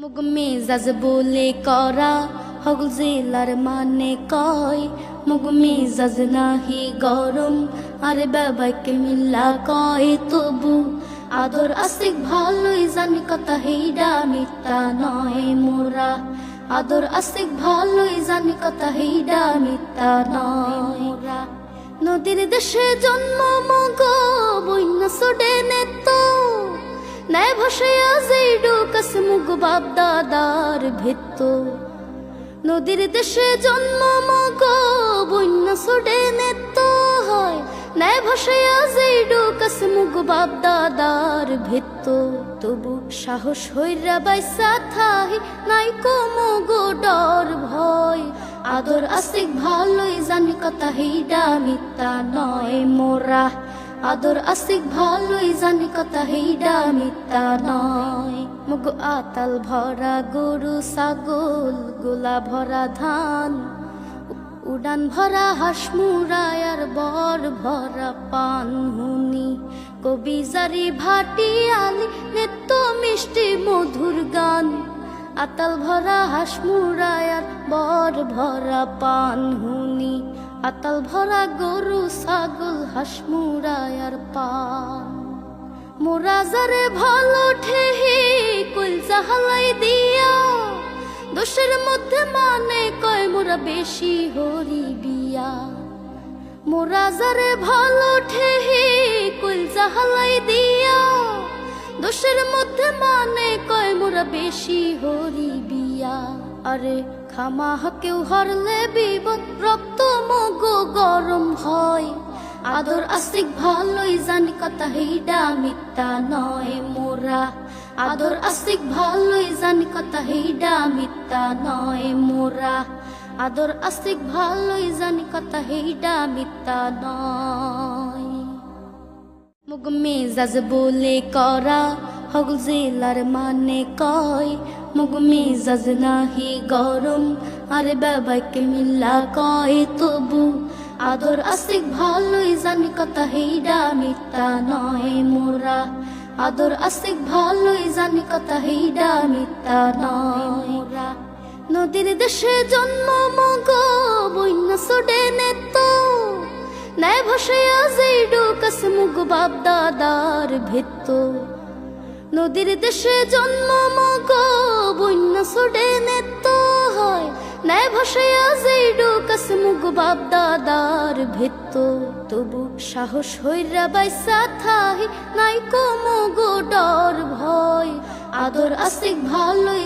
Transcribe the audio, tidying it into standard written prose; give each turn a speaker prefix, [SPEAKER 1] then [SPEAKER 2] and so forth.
[SPEAKER 1] মুগ মেজাজ বলে করা হগল জেলার মানে কয় মুগ মেজাজ নাহি গরম আরে বাবাকে মিল্লা কয় তবু আদর আস্তিক ভালোই জানি কথা হেইডা মিথ্যা নয় মোরা আদর আস্তিক ভালোই জানি কথা হেইডা মিথ্যা নয় মোরা নদীর দেশে জন্ম মগ বইনা সোডে নেতো নাই ভাসাইয়া যেই ডুকাস মুগ বাপ দাদার ভেত্ত নদীর দেশে জন্ম মগ বন্যা সোডে নেত হয় নাই ভাসাইয়া যেই ডুকাস মুগ বাপ দাদার ভেত্ত তবু সাহস হইরা বাইসা থাহি নাই কো মগ ডর ভয় আদর আস্তিক ভালোই জানি কথা হেইডা মিথ্যা নয় মোরা আদর আস্তিক ভালোই জানি কথা হেইডা মিথ্যা নয় মুগ আতাল ভরা গরু ছাগল গোলা ভরা ধান উড়ান ভরা হাঁস মুরায় আর বর ভরা পান হুনি কবি জারি ভাটি আলি নেত্য মিষ্টি মধুর গান আতাল ভরা হাঁস মুরায় আর বর ভরা পান হুনি আতাল ভরা গরু ছাগল হাঁস মুরায় আর পান মোরা যারে ভালো ঠেহি কইলজা হালাই দিয়া দোষের মধ্যে মানে কয় মোরা বেশি হরি বিয়া মোরা যারে ভালো ঠেহি কইলজা হালাই দিয়া দোষের মধ্যে মানে কয় মোরা বেশি হরি বিয়া আরে খামাহ কেউ হারলে বিপদ রক্ত মগ গরম হয় আদর আস্তিক ভালোই জানি কথা হেইডা মিথ্যা নয় মোরা আদর আস্তিক ভালোই জানি কথা হেইডা মিথ্যা নয় মোরা আদর আস্তিক ভালোই জানি কথা হেইডা মিথ্যা নয় মুগ মেজাজ বলে করা হগল জেলার মানে কয় মুগ মেজাজ নাহি গরম আরে বাবাকে মিল্লা কয় তবু আদর আস্তিক ভালোই জানি কথা হেইডা মিথ্যা নয় মোরা আদর আস্তিক ভালোই জানি কথা হেইডা মিথ্যা নয় মোরা নদীর দেশে জন্ম মগ বন্যা সোডে নেত নাই ভাসাইয়া যেই ডুকাস মুগ বাপ দাদার ভেত্ত নদীর দেশে জন্ম মগ বন্যা সোডে নেত হয় নাই ভাসাইয়া যেই ডুকাস মুগ বাপ দাদার ভেত্ত তবু সাহস হইরা বাইসা থাহি নাই কো মগ ডর ভয় আদর আস্তিক ভালোই